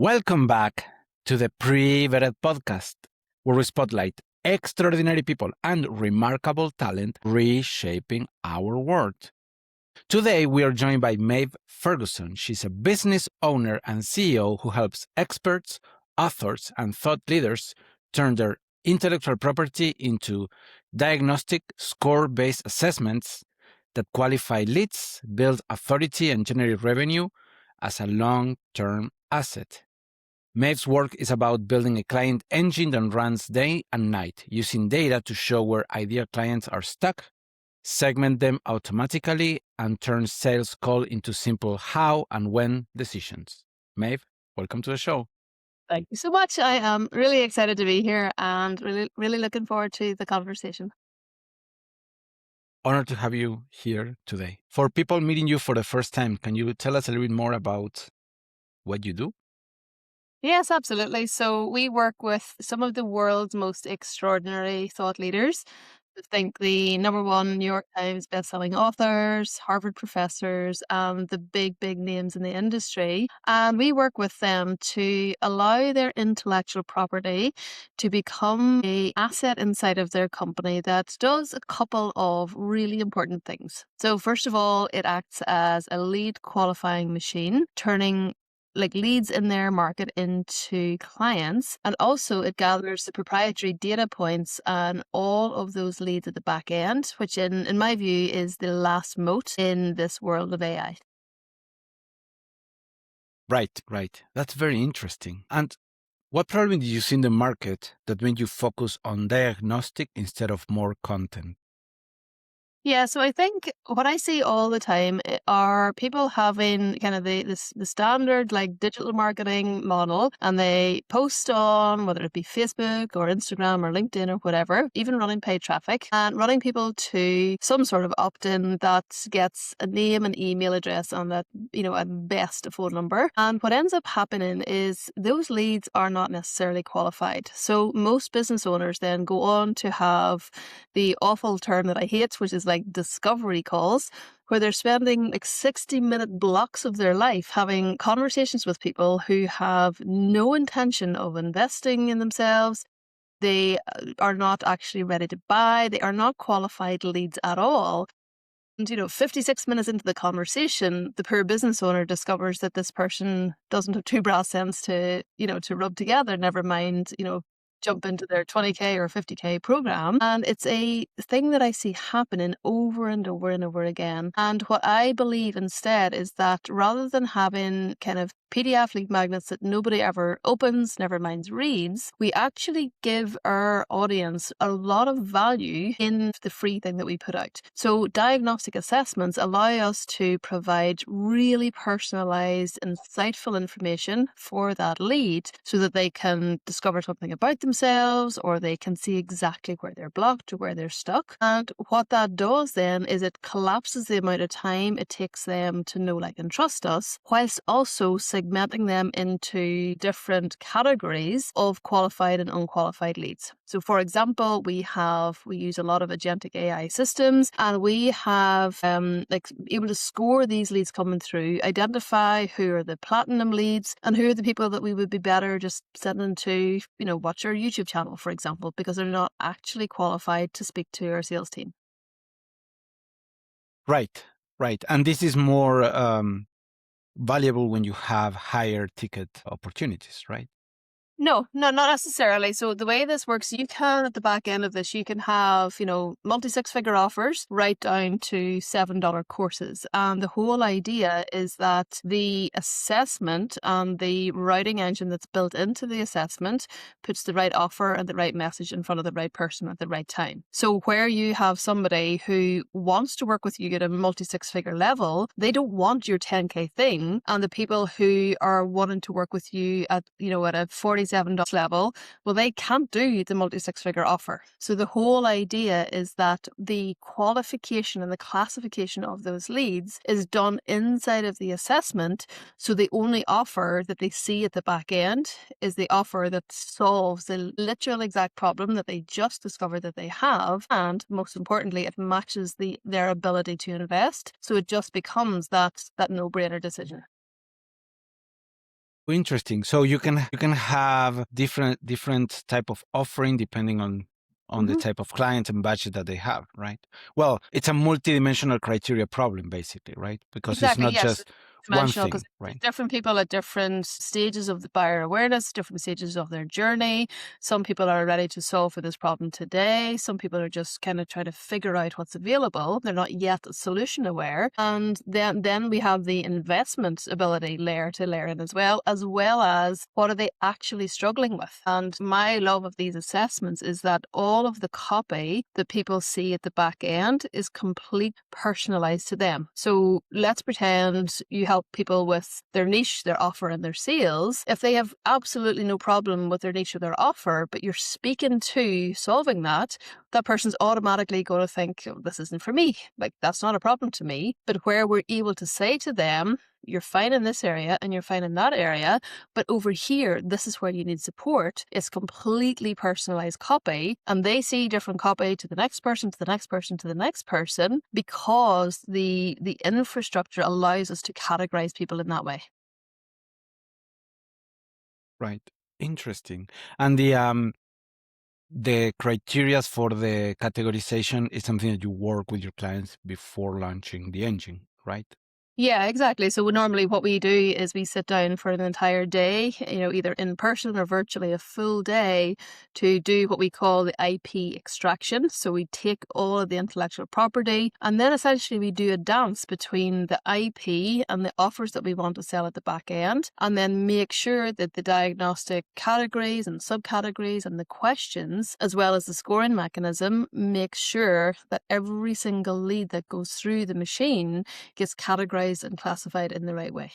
Welcome back to the PreVetted Podcast, where we spotlight extraordinary people and remarkable talent reshaping our world. Today, we are joined by Maeve Ferguson. She's a business owner and CEO who helps experts, authors, and thought leaders turn their intellectual property into diagnostic, score-based assessments that qualify leads, build authority, and generate revenue as a long-term asset. Maeve's work is about building a client engine that runs day and night, using data to show where ideal clients are stuck, segment them automatically, and turn sales call into simple how and when decisions. Maeve, welcome to the show. Thank you so much. I am really excited to be here and really looking forward to the conversation. Honored to have you here today. For people meeting you for the first time, can you tell us a little bit more about what you do? Yes, absolutely. So we work with some of the world's most extraordinary thought leaders. I think the number one New York Times bestselling authors, Harvard professors, the big names in the industry. And we work with them to allow their intellectual property to become an asset inside of their company that does a couple of really important things. So first of all, it acts as a lead qualifying machine, turning leads in their market into clients. And also it gathers the proprietary data points and all of those leads at the back end, which in my view is the last moat in this world of AI. Right. That's very interesting. And what problem did you see in the market that made you focus on diagnostic instead of more content? Yeah, so I think what I see all the time are people having kind of the standard like digital marketing model, and they post on whether it be Facebook or Instagram or LinkedIn or whatever, even running paid traffic and running people to some sort of opt-in that gets a name and email address and that, at best a phone number. And what ends up happening is those leads are not necessarily qualified. So most business owners then go on to have the awful term that I hate, which is like discovery calls, where they're spending like 60-minute blocks of their life having conversations with people who have no intention of investing in themselves. They are not actually ready to buy. They are not qualified leads at all. And 56 minutes into the conversation, the poor business owner discovers that this person doesn't have two brass ends to rub together, never mind, jump into their 20K or 50K program. And it's a thing that I see happening over and over and over again. And what I believe instead is that rather than having kind of PDF lead magnets that nobody ever opens, never mind reads, we actually give our audience a lot of value in the free thing that we put out. So diagnostic assessments allow us to provide really personalized, insightful information for that lead so that they can discover something about themselves, or they can see exactly where they're blocked or where they're stuck. And what that does then is it collapses the amount of time it takes them to know, like, and trust us, whilst also segmenting them into different categories of qualified and unqualified leads. So for example, we use a lot of agentic AI systems, and we have able to score these leads coming through, identify who are the platinum leads and who are the people that we would be better just sending to, watch our YouTube channel, for example, because they're not actually qualified to speak to our sales team. Right. And this is more valuable when you have higher ticket opportunities, right? No, not necessarily. So the way this works, you can, at the back end of this, you can have, multi-six-figure offers right down to $7 courses. And the whole idea is that the assessment and the routing engine that's built into the assessment puts the right offer and the right message in front of the right person at the right time. So where you have somebody who wants to work with you at a multi-six-figure level, they don't want your 10K thing. And the people who are wanting to work with you at a $47 level, well, they can't do the multi-six-figure offer. So the whole idea is that the qualification and the classification of those leads is done inside of the assessment. So the only offer that they see at the back end is the offer that solves the literal exact problem that they just discovered that they have. And most importantly, it matches their ability to invest. So it just becomes that no-brainer decision. Interesting. So you can have different type of offering depending on the type of client and budget that they have, right? Well, it's a multidimensional criteria problem, basically, right? Because it's Exactly, not yes. just one Dimensional, because thing, right? different people at different stages of the buyer awareness, different stages of their journey. Some people are ready to solve for this problem today. Some people are just kind of trying to figure out what's available. They're not yet solution aware. And then we have the investment ability layer to layer in as well as what are they actually struggling with. And my love of these assessments is that all of the copy that people see at the back end is complete personalized to them. So let's pretend you help people with their niche, their offer, and their sales. If they have absolutely no problem with their niche or their offer, but you're speaking to solving that, that person's automatically going to think, oh, this isn't for me. Like, that's not a problem to me. But where we're able to say to them, you're fine in this area and you're fine in that area, but over here, this is where you need support. It's completely personalized copy, and they see different copy to the next person, to the next person, to the next person, because the infrastructure allows us to categorize people in that way. Right. Interesting. And the criteria for the categorization is something that you work with your clients before launching the engine, right? Yeah, exactly. So normally what we do is we sit down for an entire day, either in person or virtually, a full day, to do what we call the IP extraction. So we take all of the intellectual property, and then essentially we do a dance between the IP and the offers that we want to sell at the back end, and then make sure that the diagnostic categories and subcategories and the questions, as well as the scoring mechanism, make sure that every single lead that goes through the machine gets categorized and classified in the right way.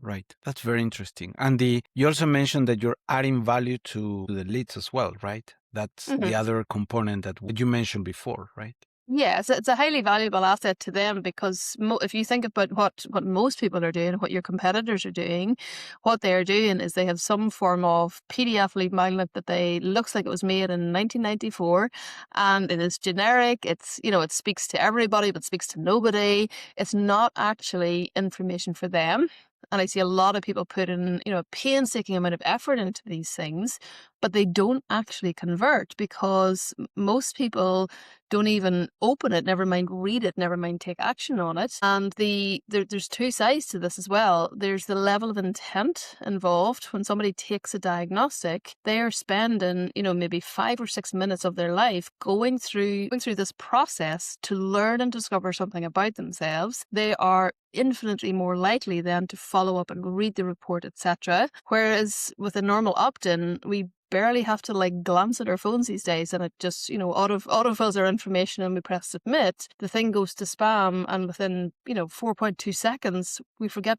Right. That's very interesting. And you also mentioned that you're adding value to the leads as well, right? That's the other component that you mentioned before, right? Yeah, it's a highly valuable asset to them, because if you think about what most people are doing, what your competitors are doing, what they're doing is they have some form of PDF lead magnet that looks like it was made in 1994, and it is generic. It's, it speaks to everybody but speaks to nobody. It's not actually information for them. And I see a lot of people put in, a painstaking amount of effort into these things, but they don't actually convert, because most people don't even open it, never mind read it, never mind take action on it. And there's two sides to this as well. There's the level of intent involved. When somebody takes a diagnostic, they are spending, maybe 5 or 6 minutes of their life going through this process to learn and discover something about themselves. They are infinitely more likely then to follow up and read the report, etc. Whereas with a normal opt-in, we barely have to glance at our phones these days, and it just autofills our information and we press submit. The thing goes to spam, and within 4.2 seconds we forget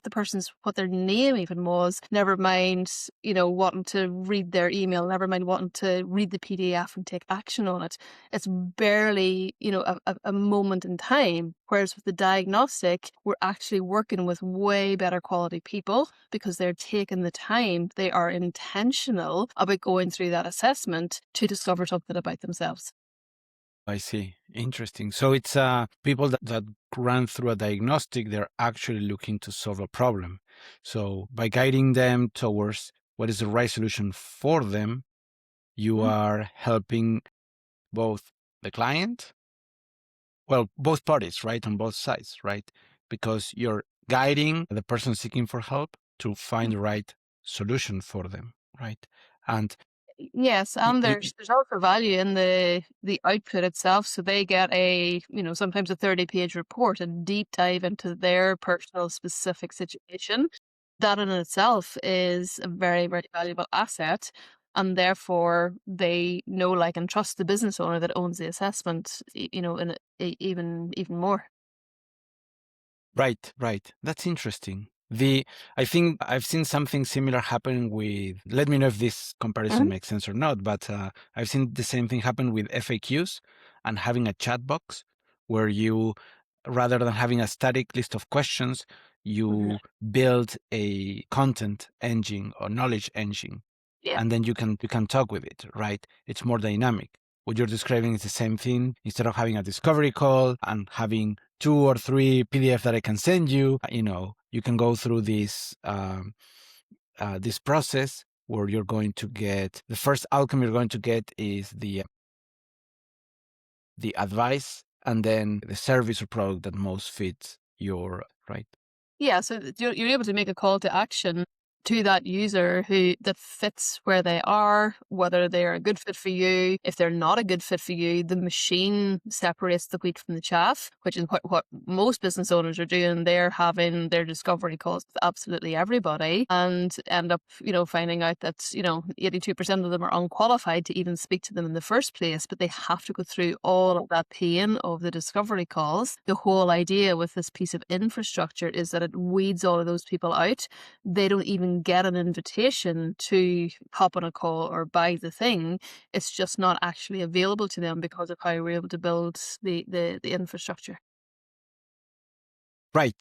what their name even was, never mind wanting to read their email, never mind wanting to read the PDF and take action on it. It's barely a moment in time. Whereas with the diagnostic, we're actually working with way better quality people, because they're taking the time, they are intentional about going through that assessment to discover something about themselves. I see. Interesting. So it's people that run through a diagnostic, they're actually looking to solve a problem. So by guiding them towards what is the right solution for them, you are helping both the client, well, both parties, right? On both sides, right? Because you're guiding the person seeking for help to find the right solution for them, right? And Yes, and there's also value in the output itself. So they get sometimes a 30-page report, a deep dive into their personal specific situation. That in itself is a very, very valuable asset. And therefore they know, like, and trust the business owner that owns the assessment, even more. Right. That's interesting. I think I've seen something similar happen with, let me know if this comparison makes sense or not, but I've seen the same thing happen with FAQs and having a chat box where you, rather than having a static list of questions, you build a content engine or knowledge engine, Yeah. and then you can talk with it, right? It's more dynamic. What you're describing is the same thing. Instead of having a discovery call and having 2 or 3 PDF that I can send you. You can go through this process where you're going to get the first outcome you're going to get is the advice, and then the service or product that most fits your right. Yeah, so you're able to make a call to action to that user that fits where they are, whether they're a good fit for you. If they're not a good fit for you, the machine separates the wheat from the chaff, which is what most business owners are doing. They're having their discovery calls with absolutely everybody and end up, finding out that, 82% of them are unqualified to even speak to them in the first place, but they have to go through all of that pain of the discovery calls. The whole idea with this piece of infrastructure is that it weeds all of those people out. They don't even get an invitation to hop on a call or buy the thing. It's just not actually available to them because of how we're able to build the infrastructure. Right,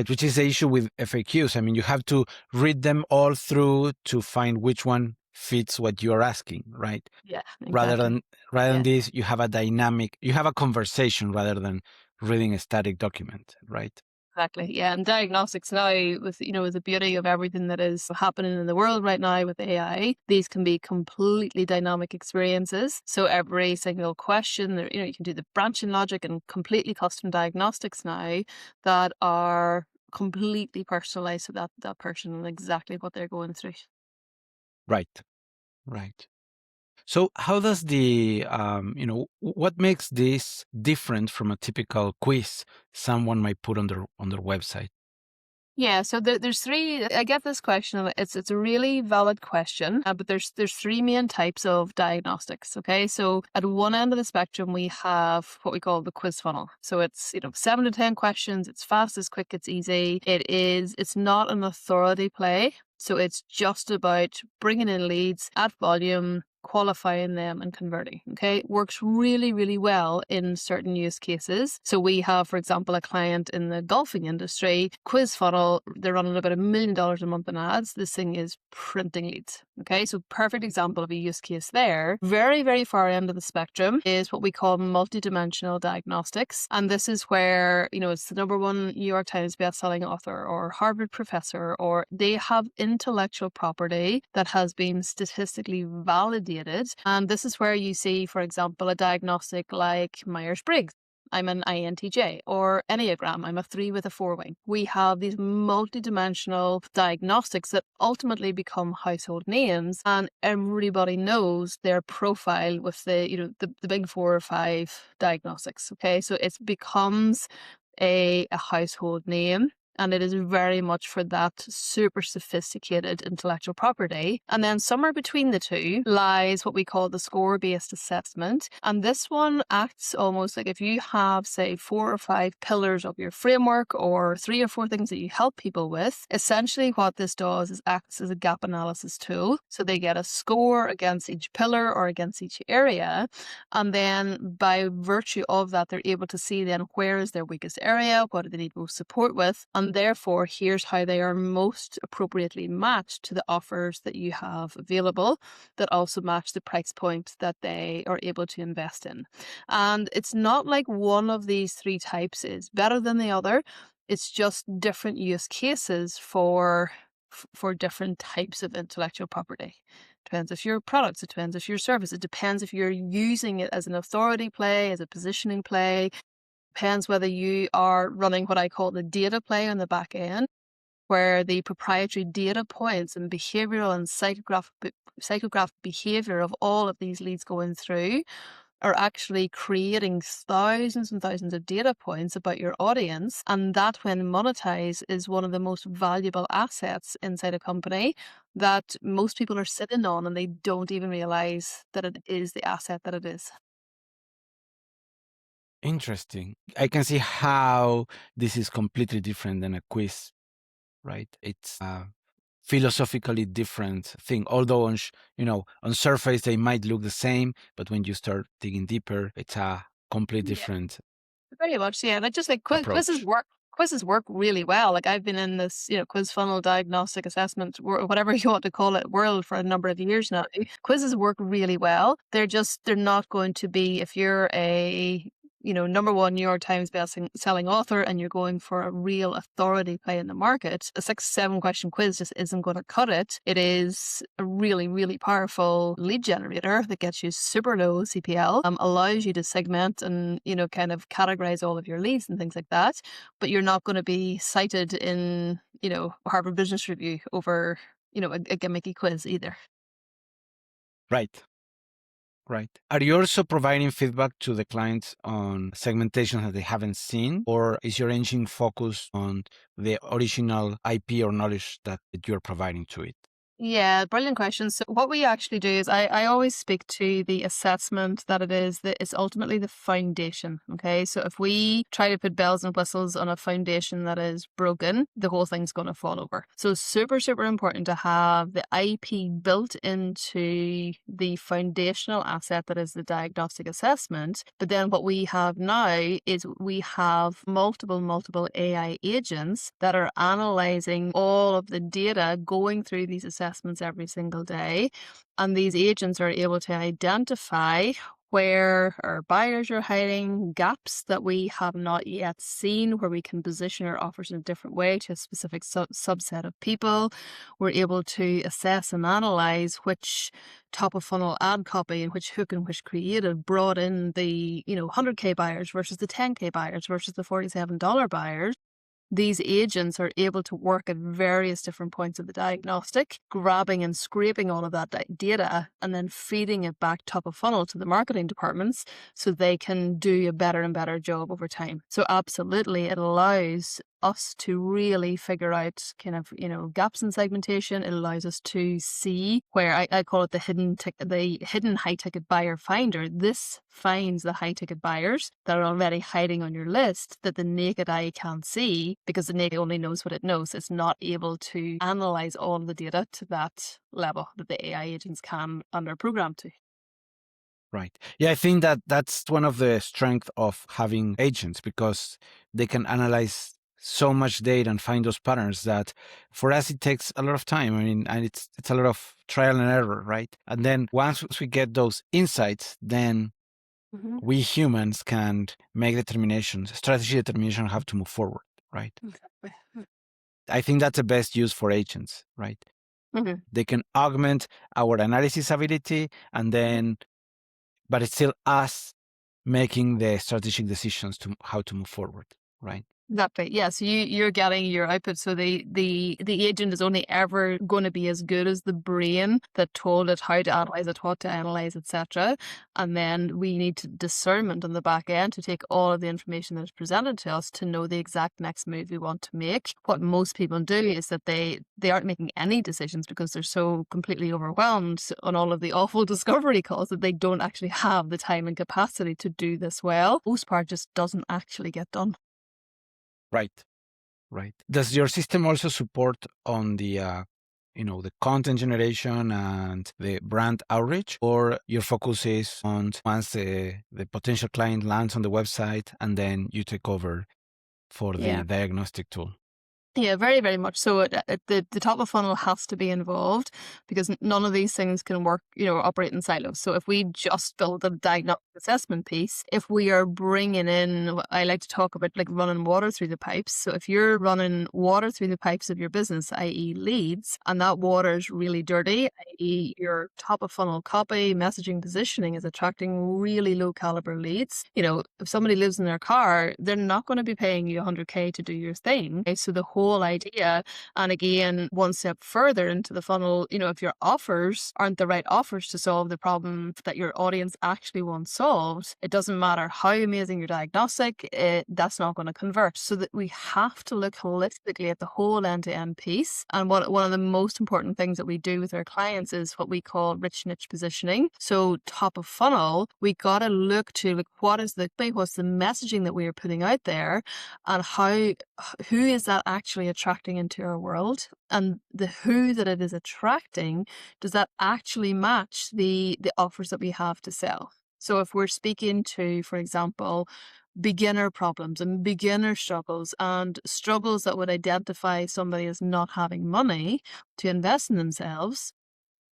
which is the issue with FAQs. I mean, you have to read them all through to find which one fits what you're asking, right? Yeah, exactly. Rather than this, you have a conversation rather than reading a static document, right? Exactly. Yeah. And diagnostics now with the beauty of everything that is happening in the world right now with AI, these can be completely dynamic experiences. So every single question, you can do the branching logic and completely custom diagnostics now that are completely personalized to that person and exactly what they're going through. Right. So how does what makes this different from a typical quiz someone might put on their website? Yeah, so there's three. I get this question. And it's a really valid question, but there's three main types of diagnostics. Okay, so at one end of the spectrum we have what we call the quiz funnel. So it's 7 to 10 questions. It's fast, it's quick, it's easy. It's not an authority play. So it's just about bringing in leads at volume, qualifying them and converting. Okay. Works really, really well in certain use cases. So we have, for example, a client in the golfing industry, quiz funnel, they're running about $1 million a month in ads. This thing is printing leads. Okay. So perfect example of a use case there. Very, very far end of the spectrum is what we call multidimensional diagnostics. And this is where, it's the #1 New York Times bestselling author or Harvard professor, or they have intellectual property that has been statistically validated. And this is where you see, for example, a diagnostic like Myers-Briggs. I'm an INTJ, or Enneagram. I'm a 3 with a 4 wing. We have these multidimensional diagnostics that ultimately become household names, and everybody knows their profile with the big 4 or 5 diagnostics. Okay, so it becomes a household name. And it is very much for that super sophisticated intellectual property. And then somewhere between the two lies what we call the score-based assessment. And this one acts almost like if you have, say, 4 or 5 pillars of your framework or 3 or 4 things that you help people with, essentially what this does is acts as a gap analysis tool. So they get a score against each pillar or against each area. And then by virtue of that, they're able to see then where is their weakest area, what do they need most support with, and therefore here's how they are most appropriately matched to the offers that you have available that also match the price point that they are able to invest in. And it's not like one of these 3 types is better than the other. It's just different use cases for different types of intellectual property. Depends if your products, it depends if your service, it depends if you're using it as an authority play, as a positioning play. Depends whether you are running what I call the data play on the back end, where the proprietary data points and behavioral and psychographic behavior of all of these leads going through are actually creating thousands and thousands of data points about your audience. And that, when monetized, is one of the most valuable assets inside a company that most people are sitting on and they don't even realize that it is the asset that it is. Interesting. I can see how this is completely different than a quiz, right? It's a philosophically different thing. Although on surface they might look the same, but when you start digging deeper, it's a completely different Very much, yeah. And I just like approach. Quizzes work really well. Like I've been in this, quiz funnel diagnostic assessment, whatever you want to call it, world for a number of years now. Quizzes work really well. They're not going to be, if you're a #1 New York Times best-selling author and you're going for a real authority play in the market, a 6-7 question quiz just isn't going to cut it. It is a really, really powerful lead generator that gets you super low CPL, allows you to segment and, kind of categorize all of your leads and things like that. But you're not going to be cited in, Harvard Business Review over, a gimmicky quiz either. Right. Right. Are you also providing feedback to the clients on segmentation that they haven't seen, or is your engine focused on the original IP or knowledge that you're providing to it? Yeah, brilliant question. So what we actually do is I always speak to the assessment that it's ultimately the foundation. Okay. So if we try to put bells and whistles on a foundation that is broken, the whole thing's going to fall over. So super, super important to have the IP built into the foundational asset that is the diagnostic assessment. But then what we have now is we have multiple AI agents that are analyzing all of the data going through these assessments every single day. And these agents are able to identify where our buyers are hiding, gaps that we have not yet seen, where we can position our offers in a different way to a specific subset of people. We're able to assess and analyze which top of funnel ad copy and which hook and which creative brought in the 100K buyers versus the 10K buyers versus the $47 buyers. These agents are able to work at various different points of the diagnostic, grabbing and scraping all of that data and then feeding it back top of funnel to the marketing departments so they can do a better and better job over time. So absolutely, it allows us to really figure out kind of, gaps in segmentation. It allows us to see where I call it the hidden high ticket buyer finder. This finds the high ticket buyers that are already hiding on your list that the naked eye can't see because the naked only knows what it knows. It's not able to analyze all the data to that level that the AI agents can and are programmed to. Right. Yeah, I think that that's one of the strengths of having agents because they can analyze so much data and find those patterns that for us it takes a lot of time. I mean, and it's a lot of trial and error, right? And then once we get those insights, then we humans can make strategy determination, how to move forward, right? Exactly. I think that's the best use for agents, right? They can augment our analysis ability but it's still us making the strategic decisions to how to move forward, right? Exactly. Yeah. So you're getting your output. So the agent is only ever going to be as good as the brain that told it how to analyze it, what to analyze, etc. And then we need discernment on the back end to take all of the information that is presented to us to know the exact next move we want to make. What most people do is that they aren't making any decisions because they're so completely overwhelmed on all of the awful discovery calls that they don't actually have the time and capacity to do this well. Most part just doesn't actually get done. Right. Right. Does your system also support on the the content generation and the brand outreach, or your focus is on once the potential client lands on the website and then you take over for the diagnostic tool? Yeah, very, very much so. The top of funnel has to be involved because none of these things can work, operate in silos. So if we just build the diagnostic assessment piece, if we are bringing in, I like to talk about like running water through the pipes. So if you're running water through the pipes of your business, i.e. leads, and that water is really dirty, i.e. your top of funnel copy, messaging, positioning is attracting really low caliber leads. If somebody lives in their car, they're not going to be paying you 100K to do your thing. Okay? So the whole idea, and again, one step further into the funnel, if your offers aren't the right offers to solve the problem that your audience actually wants solved, it doesn't matter how amazing your diagnostic, that's not going to convert. So that we have to look holistically at the whole end-to-end piece. And one of the most important things that we do with our clients is what we call rich niche positioning. So top of funnel, we got to look to what's the messaging that we are putting out there, and who is that actually attracting into our world, and the who that it is attracting, does that actually match the offers that we have to sell? So if we're speaking to, for example, beginner problems and beginner struggles and struggles that would identify somebody as not having money to invest in themselves,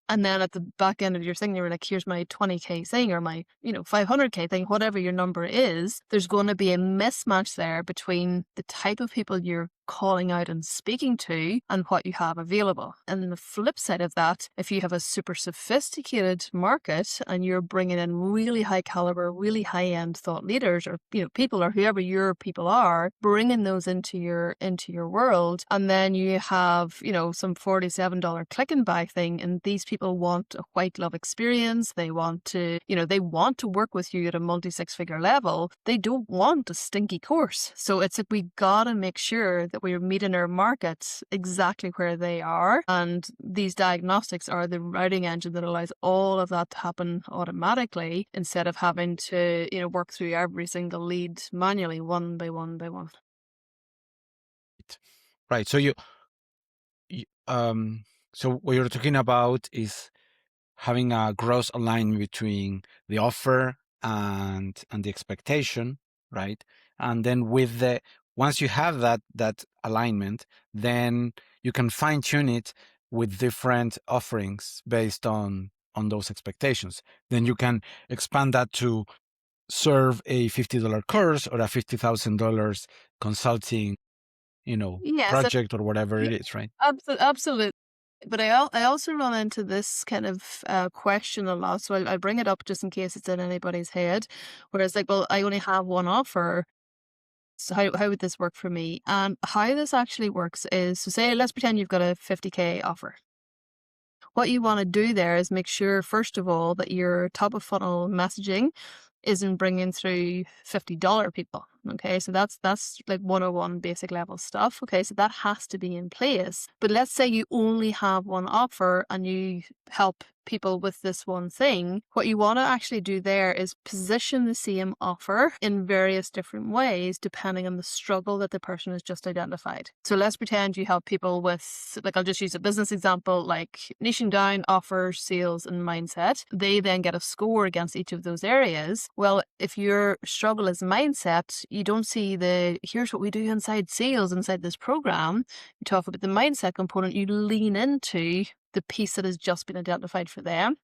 And then at the back end of your thing, you're like, here's my 20K thing or my, 500K thing, whatever your number is, there's going to be a mismatch there between the type of people you're calling out and speaking to and what you have available. And then the flip side of that, if you have a super sophisticated market and you're bringing in really high caliber, really high end thought leaders or, people or whoever your people are, bringing those into your world. And then you have, some $47 click and buy thing. And these people want a white glove experience. They want to, they want to work with you at a multi-six-figure level. They don't want a stinky course. So it's like, we gotta make sure that we're meeting our markets exactly where they are. And these diagnostics are the routing engine that allows all of that to happen automatically instead of having to, work through every single lead manually, one by one by one. Right. So so what you're talking about is having a gross alignment between the offer and the expectation, right? And then once you have that alignment, then you can fine tune it with different offerings based on those expectations. Then you can expand that to serve a $50 course or a $50,000 consulting, Yes, project or whatever it is, right? absolutely. But I also run into this kind of question a lot. So I bring it up just in case it's in anybody's head, where it's like, well, I only have one offer. So how would this work for me? And how this actually works is, so say, let's pretend you've got a 50K offer. What you want to do there is make sure, first of all, that your top of funnel messaging isn't bringing through $50 people. Okay, so that's like 101 basic level stuff. Okay, so that has to be in place. But let's say you only have one offer and you help people with this one thing. What you want to actually do there is position the same offer in various different ways depending on the struggle that the person has just identified. So let's pretend you help people with, like, I'll just use a business example, like niching down offers, sales, and mindset. They then get a score against each of those areas. Well, if your struggle is mindset, you don't see here's what we do inside sales, inside this program. You talk about the mindset component, you lean into the piece that has just been identified for them.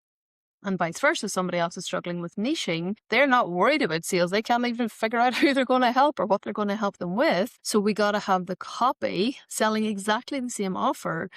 And vice versa, somebody else is struggling with niching. They're not worried about sales. They can't even figure out who they're going to help or what they're going to help them with. So we got to have the copy selling exactly the same offer,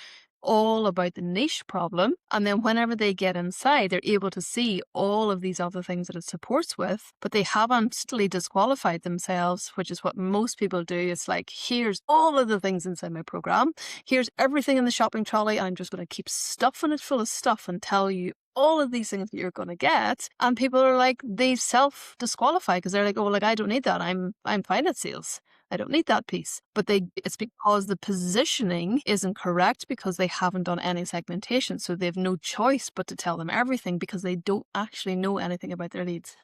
all about the niche problem. And then whenever they get inside, they're able to see all of these other things that it supports with, but they haven't totally disqualified themselves, which is what most people do. It's like, here's all of the things inside my program. Here's everything in the shopping trolley. And I'm just going to keep stuffing it full of stuff and tell you all of these things that you're going to get. And people are like, they self-disqualify because they're like, oh, like, I don't need that. I'm fine at sales. I don't need that piece. But it's because the positioning isn't correct because they haven't done any segmentation. So they have no choice but to tell them everything because they don't actually know anything about their leads.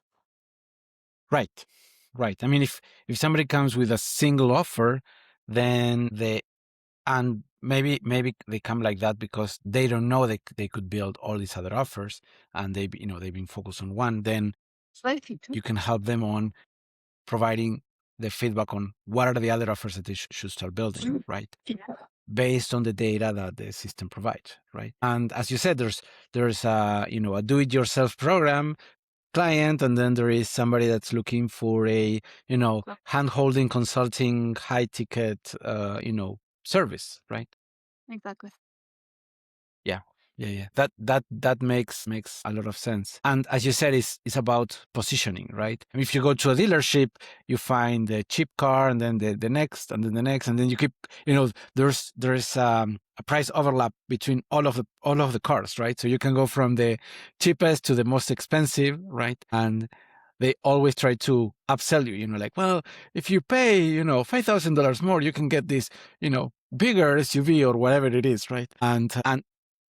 Right. I mean, if somebody comes with a single offer, then and maybe they come like that because they don't know they could build all these other offers and they've been focused on one, then you can help them on providing the feedback on what are the other offers that they should start building, right? Yeah. Based on the data that the system provides, right? And as you said, there's a do-it-yourself program client, and then there is somebody that's looking for a hand-holding consulting high-ticket service, right? Exactly. Yeah. That makes a lot of sense. And as you said, it's about positioning, right? I mean, if you go to a dealership, you find the cheap car, and then the next, and then the next, and then you keep, there's a price overlap between all of the cars, right? So you can go from the cheapest to the most expensive, right? And they always try to upsell you, like, well, if you pay, $5,000 more, you can get this, bigger SUV or whatever it is, right? And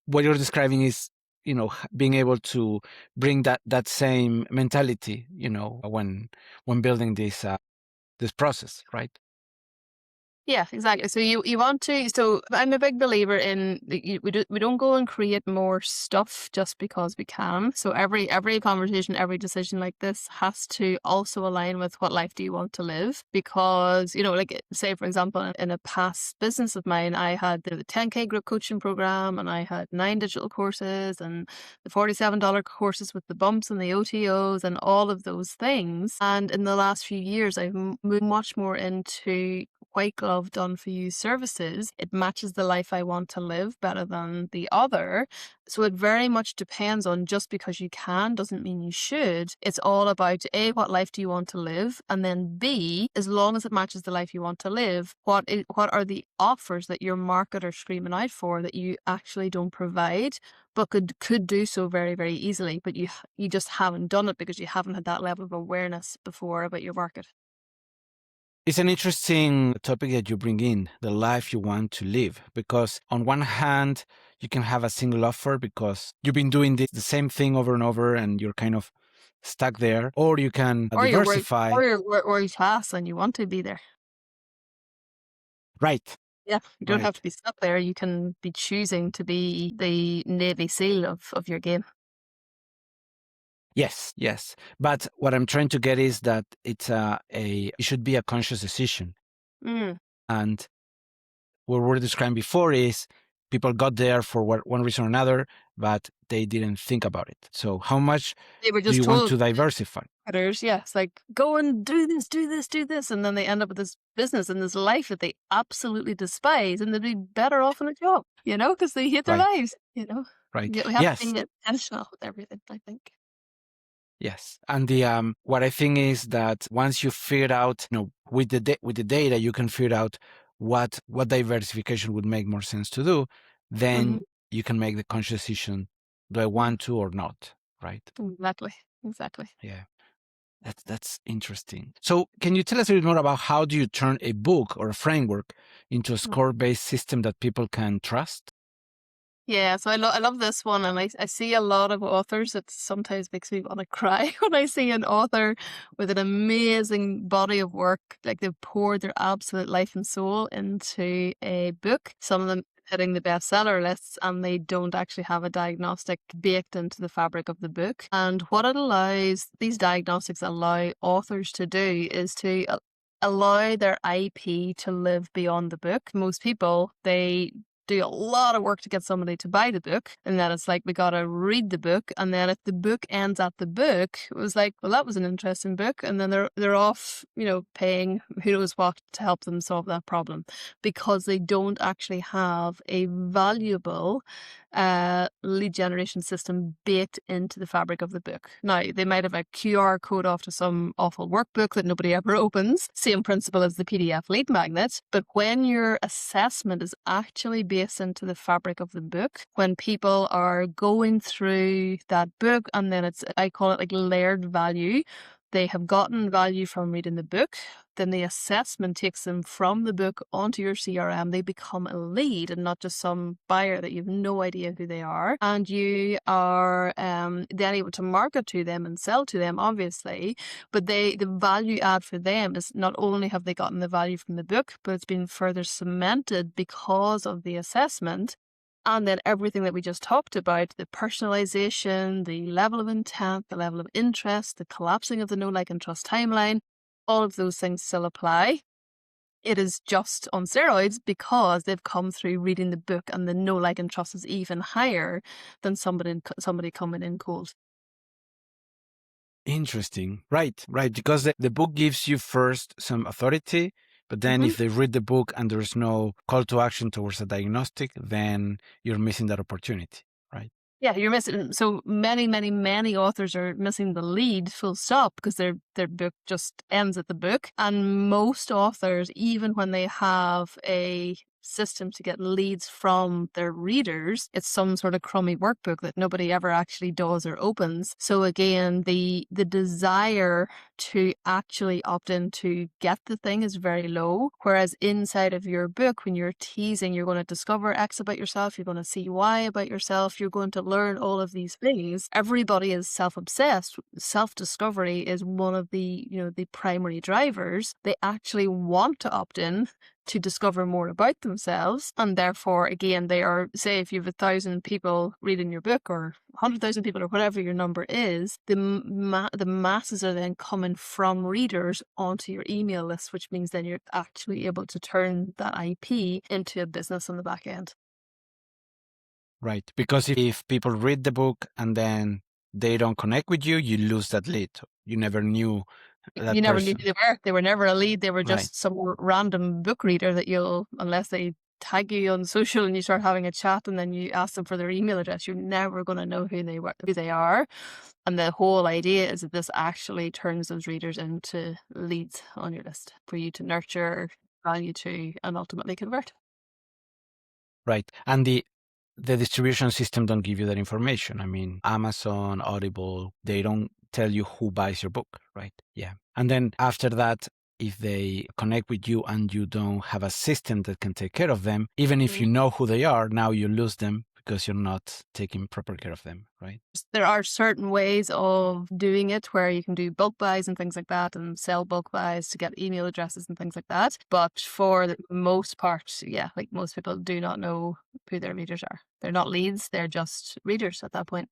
what you're describing is, being able to bring that same mentality, when building this process, right? Yeah, exactly. So you want to. So I'm a big believer in we don't go and create more stuff just because we can. So every conversation, every decision like this has to also align with what life do you want to live. Because like say for example, in a past business of mine, I had the 10K group coaching program, and I had 9 digital courses and the $47 courses with the bumps and the OTOs and all of those things. And in the last few years, I've moved much more into white glove done for you services. It matches the life I want to live better than the other. So it very much depends on, just because you can doesn't mean you should. It's all about A, what life do you want to live? And then B, as long as it matches the life you want to live, what are the offers that your marketer's screaming out for that you actually don't provide, but could do so very, very easily, but you just haven't done it because you haven't had that level of awareness before about your market. It's an interesting topic that you bring in, the life you want to live, because on one hand, you can have a single offer because you've been doing the same thing over and over and you're kind of stuck there, or you can Or diversify. you're world class and you want to be there. Right, Yeah, you don't have right. to be stuck there. You can be choosing to be the Navy SEAL of your game. Yes, yes. But what I'm trying to get is that it should be a conscious decision. Mm. And what we're describing before is people got there for one reason or another, but they didn't think about it. So how much They were do just you want told, to diversify? others, yes, like go and do this, do this, do this, and then they end up with this business and this life that they absolutely despise, and they'd be better off in a job, because they hate their Right, lives. right. We have to Yes, be intentional with everything, I think. yes. And the what I think is that once you figure out, with the data, you can figure out what diversification would make more sense to do. Hmm. Then you can make the conscious decision: do I Yeah, want to or not? Right? exactly, exactly. Yeah. That's interesting. So, can you tell us a bit more about how do you turn a book or a framework into a score-based system that people can trust? Yeah, so I love this one, and I see a lot of authors. It sometimes makes me want to cry when I see an author with an amazing body of work, like they've poured their absolute life and soul into a book. Some of them hitting the bestseller lists, and they don't actually have a diagnostic baked into the fabric of the book. And what these diagnostics allow authors to do is to allow their IP to live beyond the book. Most people, they do a lot of work to get somebody to buy the book, and then it's like we gotta read the book, and then if the book ends at the book, it was like, well, that was an interesting book, and then they're off, paying who knows what to help them solve that problem, because they don't actually have a valuable lead generation system baked into the fabric of the book. Now, they might have a QR code off to some awful workbook that nobody ever opens, same principle as the PDF lead magnet, but when your assessment is actually based into the fabric of the book, when people are going through that book, and then I call it like layered value, they have gotten value from reading the book, then the assessment takes them from the book onto your CRM. They become a lead and not just some buyer that you have no idea who they are. And you are then able to market to them and sell to them, obviously. But the value add for them is not only have they gotten the value from the book, but it's been further cemented because of the assessment. And then everything that we just talked about, the personalization, the level of intent, the level of interest, the collapsing of the know, like, and trust timeline, all of those things still apply. It is just on steroids because they've come through reading the book, and the know, like, and trust is even higher than somebody coming in cold. Interesting. Right, right. Because the book gives you first some authority, but then Mhm. if they read the book and there's no call to action towards a diagnostic, then you're missing that opportunity, right? Yeah, you're missing. So many, many, many authors are missing the lead, full stop, because their book just ends at the book. And most authors, even when they have a system to get leads from their readers, it's some sort of crummy workbook that nobody ever actually does or opens. So again, the desire to actually opt in to get the thing is very low. Whereas inside of your book, when you're teasing, you're going to discover X about yourself, you're going to see Y about yourself, you're going to learn all of these things. Everybody is self-obsessed. Self-discovery is one of the, the primary drivers. They actually want to opt in to discover more about themselves. And therefore, again, they are, say, if you have 1,000 people reading your book or 100,000 people or whatever your number is, the masses are then coming from readers onto your email list, which means then you're actually able to turn that IP into a business on the back end. Right. Because if people read the book and then they don't connect with you, you lose that lead. You never knew that You never person. knew who they were. They were never a lead. They were just Right. some random book reader that unless they tag you on social and you start having a chat and then you ask them for their email address, you're never going to know who they are. And the whole idea is that this actually turns those readers into leads on your list for you to nurture, value to, and ultimately convert. Right. And the distribution system don't give you that information. I mean, Amazon, Audible, they don't tell you who buys your book, right? Yeah. And then after that, if they connect with you and you don't have a system that can take care of them, even if you know who they are, now you lose them because you're not taking proper care of them, right? There are certain ways of doing it where you can do bulk buys and things like that and sell bulk buys to get email addresses and things like that. But for the most part, yeah, like most people do not know who their readers are. They're not leads, they're just readers at that point.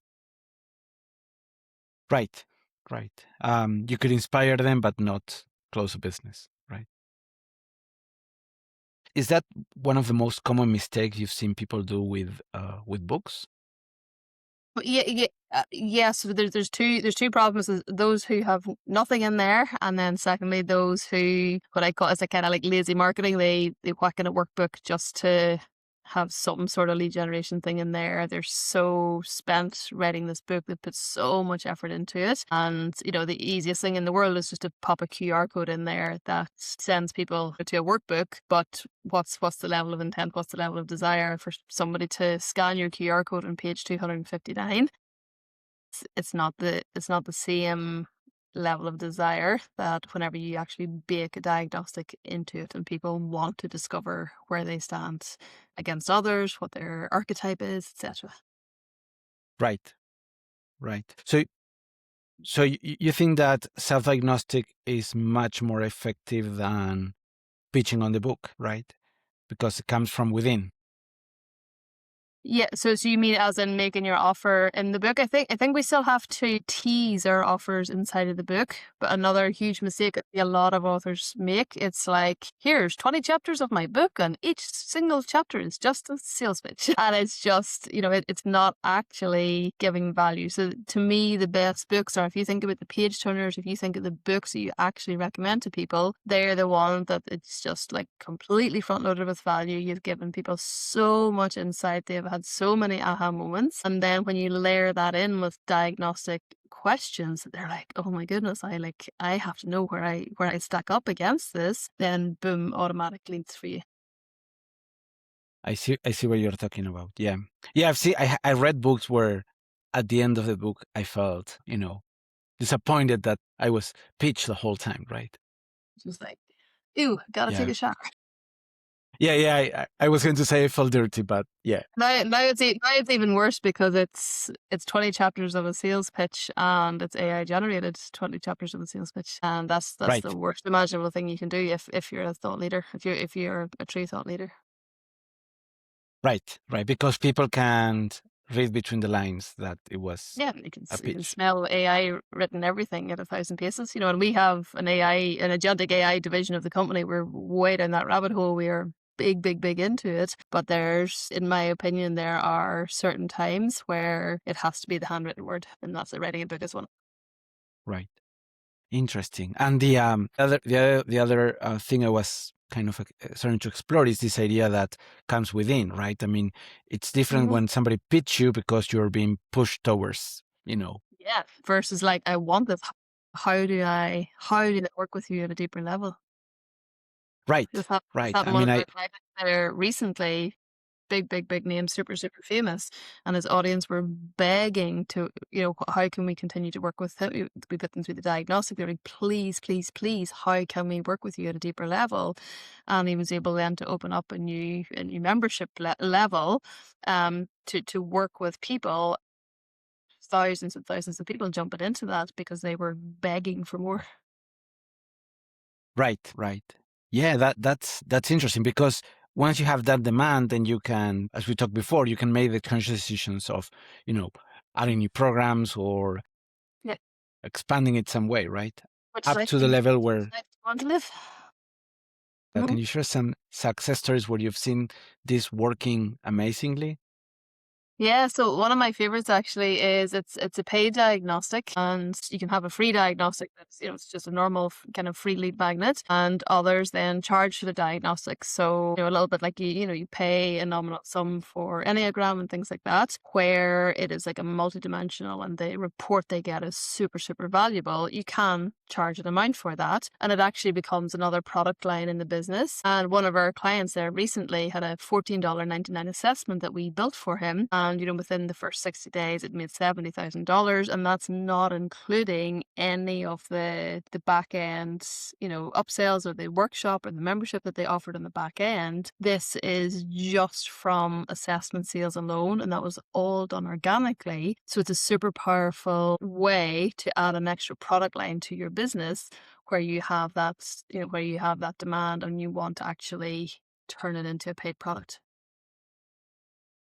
Right, right. You could inspire them, but not close a business, right? Is that one of the most common mistakes you've seen people do with books? But yeah. So there's two problems: is those who have nothing in there, and then secondly, those who what I call is a kind of like lazy marketing. They whack in a workbook just to have some sort of lead generation thing in there. They're so spent writing this book. They put so much effort into it, and the easiest thing in the world is just to pop a QR code in there that sends people to a workbook. But what's the level of intent? What's the level of desire for somebody to scan your QR code on page 259? It's not the same level of desire that whenever you actually bake a diagnostic into it and people want to discover where they stand against others, what their archetype is, etc. Right, right. So you think that self-diagnostic is much more effective than pitching on the book, right? Because it comes from within. Yeah, so you mean as in making your offer in the book? I think we still have to tease our offers inside of the book, but another huge mistake that a lot of authors make, it's like, here's 20 chapters of my book and each single chapter is just a sales pitch. And it's just, it's not actually giving value. So to me, the best books are, if you think about the page turners, if you think of the books that you actually recommend to people, they're the one that it's just like completely front loaded with value. You've given people so much insight. They've had so many aha moments. And then when you layer that in with diagnostic questions, they're like, oh my goodness, I have to know where I stack up against this, then boom, automatic leads for you. I see what you're talking about. Yeah. Yeah, I read books where at the end of the book I felt, disappointed that I was pitched the whole time, right? Just like, ew, gotta take a shower. Yeah. I was going to say I felt dirty, but yeah. Now it's even worse because it's 20 chapters of a sales pitch and it's AI generated 20 chapters of a sales pitch, and that's Right. the worst imaginable thing you can do if you're a thought leader, if you're a true thought leader. Right. Because people can't read between the lines that it was you can a pitch. smell AI written everything at 1,000 paces, and we have an agentic AI division of the company. We're way down that rabbit hole. We are big into it, but in my opinion, there are certain times where it has to be the handwritten word, and that's writing a book is one. Right. Interesting. And the other thing I was kind of starting to explore is this idea that comes within, right? I mean, it's different when somebody pitch you because you're being pushed towards, Yeah. Versus like, I want this. How do I work with you at a deeper level? Right. This Right. happened I mean, one there recently. Big name, super famous, and his audience were begging to, how can we continue to work with him? We put them through the diagnostic. They're like, please, how can we work with you at a deeper level? And he was able then to open up a new membership level, to work with people, thousands and thousands of people jumping into that because they were begging for more. Right. Yeah, that's interesting because once you have that demand, then you can, as we talked before, you can make the conscious decisions of, you know, adding new programs or Yeah. expanding it some way, right? Which Up life to do the you level where, want to live? can Mhm. you share some success stories where you've seen this working amazingly? Yeah, so one of my favorites actually is it's a paid diagnostic, and you can have a free diagnostic that's, it's just a normal kind of free lead magnet, and others then charge for the diagnostic. So, a little bit like you pay a nominal sum for Enneagram and things like that, where it is like a multidimensional and the report they get is super, super valuable. You can charge an amount for that, and it actually becomes another product line in the business. And one of our clients there recently had a $14.99 assessment that we built for him. And, within the first 60 days, it made $70,000. And that's not including any of the back end, upsells or the workshop or the membership that they offered on the back end. This is just from assessment sales alone. And that was all done organically. So it's a super powerful way to add an extra product line to your business where you have that, where you have that demand and you want to actually turn it into a paid product.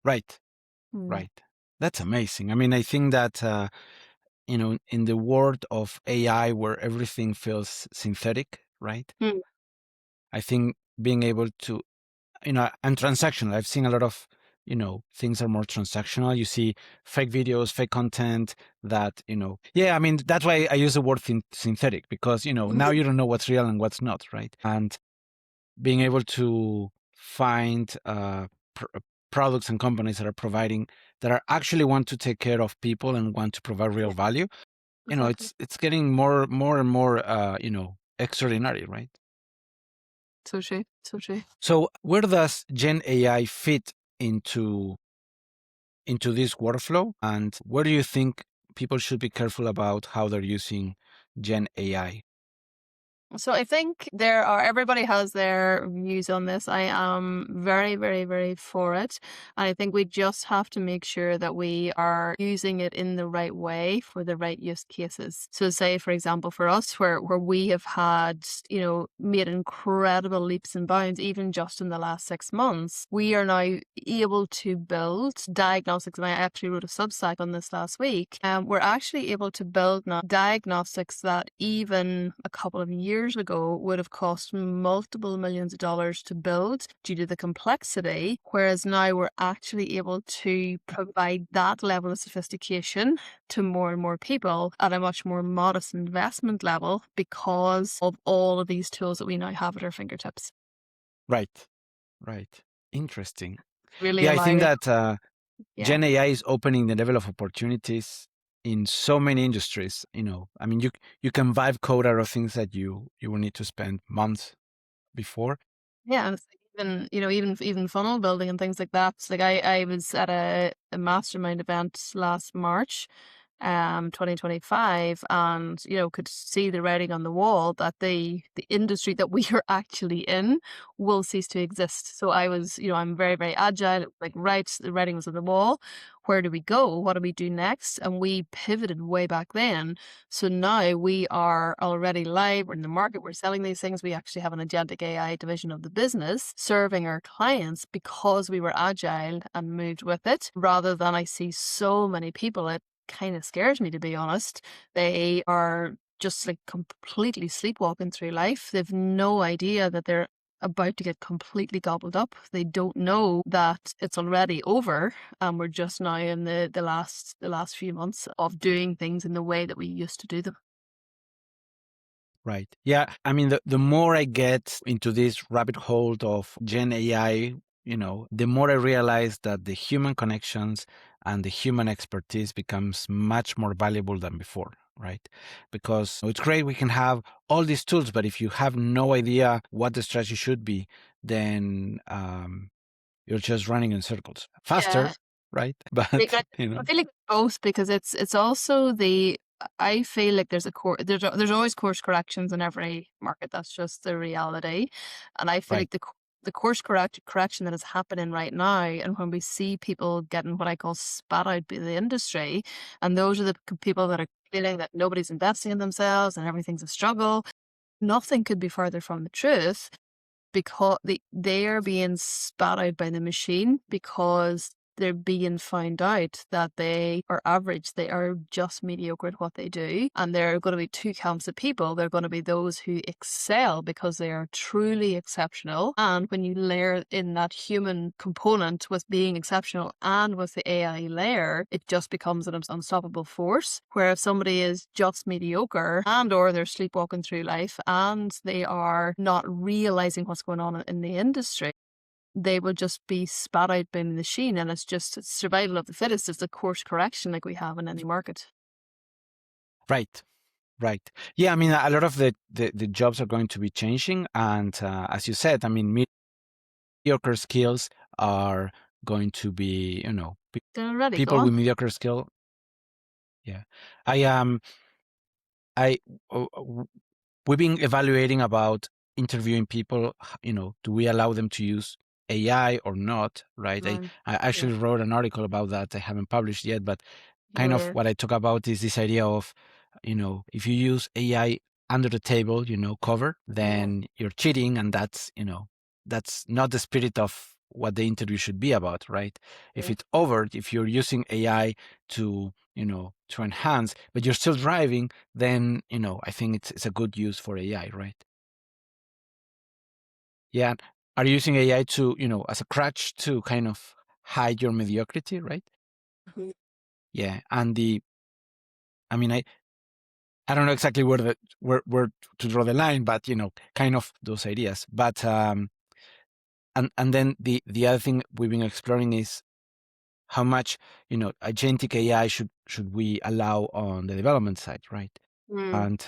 Right, Mm. right. That's amazing. I mean, I think that, in the world of AI where everything feels synthetic, right? Mm. I think being able to, and transactional, I've seen a lot of, things are more transactional. You see fake videos, fake content that, yeah, I mean, that's why I use the word synthetic because, now you don't know what's real and what's not, right? And being able to find products and companies that are providing, that are actually want to take care of people and want to provide real Yeah, value, exactly. it's getting more and more, extraordinary, right? So true. So true. So where does Gen AI fit into this workflow, and where do you think people should be careful about how they're using Gen AI? So I think everybody has their views on this. I am very, very, very for it. And I think we just have to make sure that we are using it in the right way for the right use cases. So say, for example, for us, where we have had, made incredible leaps and bounds, even just in the last 6 months, we are now able to build diagnostics. And I actually wrote a Substack on this last week. We're actually able to build now diagnostics that even a couple of years ago would have cost multiple millions of dollars to build due to the complexity, whereas now we're actually able to provide that level of sophistication to more and more people at a much more modest investment level because of all of these tools that we now have at our fingertips. Right, right. Interesting. Really Yeah, I think allowing, that yeah. Gen AI is opening the level of opportunities in so many industries. I mean, you can vibe code out of things that you will need to spend months before. Yeah, and it's like even funnel building and things like that. Like I was at a mastermind event last March, 2025, and could see the writing on the wall that the industry that we are actually in will cease to exist. So I was, I'm very, very agile. Like, right, the writing was on the wall. Where do we go? What do we do next? And we pivoted way back then. So now we are already live. We're in the market. We're selling these things. We actually have an agentic AI division of the business serving our clients because we were agile and moved with it, rather than I see so many people. It kind of scares me, to be honest. They are just like completely sleepwalking through life. They've no idea that they're about to get completely gobbled up. They don't know that it's already over, and we're just now in the last few months of doing things in the way that we used to do them. Right. Yeah. I mean, the more I get into this rabbit hole of Gen AI, the more I realize that the human connections and the human expertise becomes much more valuable than before, right? Because it's great we can have all these tools, but if you have no idea what the strategy should be, then you're just running in circles. Yeah. Faster, right? Like, But, I feel like both, because it's also I feel like there's always course corrections in every market. That's just the reality. And I feel right, like the course correction that is happening right now, and when we see people getting what I call spat out by the industry, and those are the people that are feeling that nobody's investing in themselves and everything's a struggle, nothing could be further from the truth. because they are being spat out by the machine because they're being found out that they are average, they are just mediocre at what they do. And there are going to be two camps of people. There are going to be those who excel because they are truly exceptional. And when you layer in that human component with being exceptional and with the AI layer, it just becomes an unstoppable force. Where if somebody is just mediocre and or they're sleepwalking through life and they are not realizing what's going on in the industry, they will just be spat out by the machine, and it's survival of the fittest. It's a course correction like we have in any market. Right. Yeah, I mean, a lot of the jobs are going to be changing. And as you said, I mean, mediocre skills are going to be, They're already people gone. with mediocre skill. Yeah. We've been evaluating about interviewing people, do we allow them to use AI or not, right? I actually wrote an article about that. I haven't published yet, but kind of what I talk about is this idea of, if you use AI under the table, cover, then you're cheating, and that's not the spirit of what the interview should be about, right? If it's overt, if you're using AI to to enhance, but you're still driving, then I think it's a good use for AI, right? Yeah. Are you using AI to as a crutch to kind of hide your mediocrity, right? Yeah. And I mean, I don't know exactly where to draw the line, but kind of those ideas. But and then the other thing we've been exploring is how much agentic AI should we allow on the development side, right? And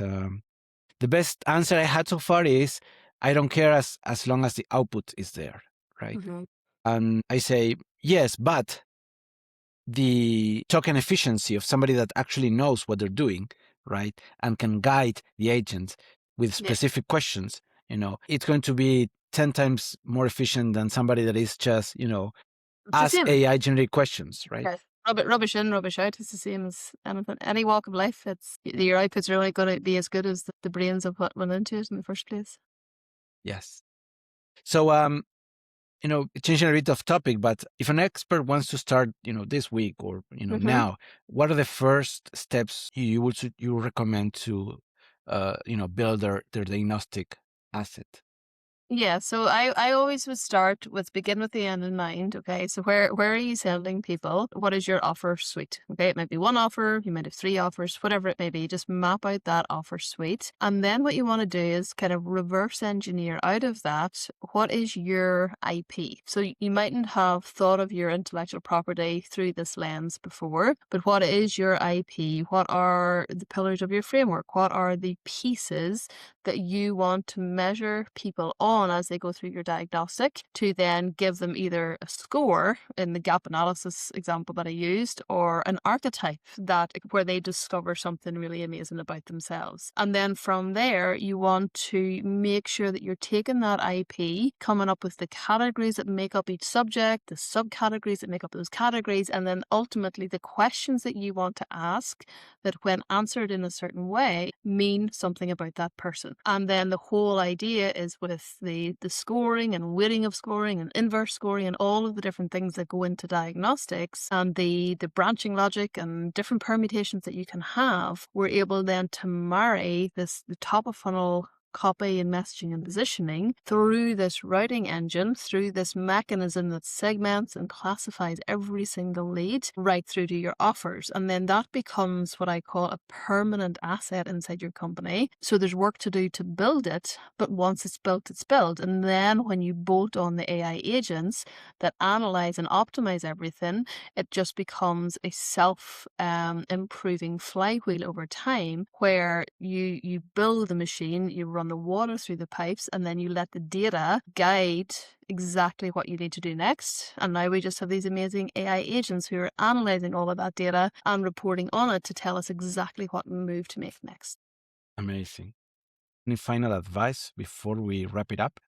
the best answer I had so far is I don't care as long as the output is there, right? And I say yes, but the token efficiency of somebody that actually knows what they're doing, right, and can guide the agent with specific questions, it's going to be 10 times more efficient than somebody that is just, ask AI generated questions, right? Yes. Rubbish in, rubbish out. It's the same as anything, any walk of life. It's your outputs are only going to be as good as the brains of what went into it in the first place. Yes. So, changing a bit of topic, but if an expert wants to start, this week or now, what are the first steps you would recommend to, build their diagnostic asset? Yeah, so I always would start with begin with the end in mind. Okay, so where are you sending people? What is your offer suite? Okay, it might be one offer, you might have three offers, whatever it may be. Just map out that offer suite, and then what you want to do is kind of reverse engineer out of that. What is your IP? So you mightn't have thought of your intellectual property through this lens before, but what is your IP? What are the pillars of your framework? What are the pieces that you want to measure people on as they go through your diagnostic to then give them either a score in the gap analysis example that I used or an archetype that where they discover something really amazing about themselves. And then from there, you want to make sure that you're taking that IP, coming up with the categories that make up each subject, the subcategories that make up those categories, and then ultimately the questions that you want to ask that when answered in a certain way mean something about that person. And then the whole idea is with the scoring and weighting of scoring and inverse scoring and all of the different things that go into diagnostics and the branching logic and different permutations that you can have, we're able then to marry the top of funnel copy and messaging and positioning through this routing engine, through this mechanism that segments and classifies every single lead right through to your offers. And then that becomes what I call a permanent asset inside your company. So there's work to do to build it, but once it's built, it's built. And then when you bolt on the AI agents that analyze and optimize everything, it just becomes a self-improving flywheel over time where you build the machine, you run the water through the pipes, and then you let the data guide exactly what you need to do next. And now we just have these amazing AI agents who are analyzing all of that data and reporting on it to tell us exactly what move to make next. Amazing. Any final advice before we wrap it up?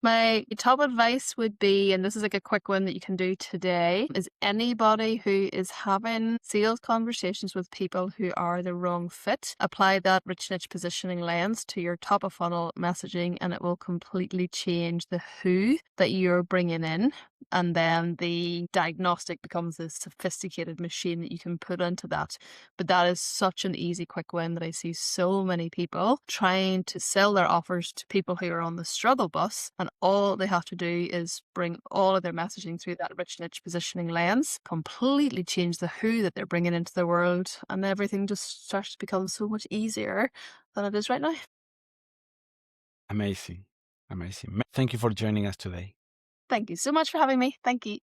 My top advice would be, and this is like a quick one that you can do today, is anybody who is having sales conversations with people who are the wrong fit, apply that rich niche positioning lens to your top of funnel messaging, and it will completely change the who that you're bringing in. And then the diagnostic becomes this sophisticated machine that you can put into that. But that is such an easy, quick win that I see so many people trying to sell their offers to people who are on the struggle bus. And all they have to do is bring all of their messaging through that rich niche positioning lens, completely change the who that they're bringing into the world. And everything just starts to become so much easier than it is right now. Amazing. Amazing. Thank you for joining us today. Thank you so much for having me. Thank you.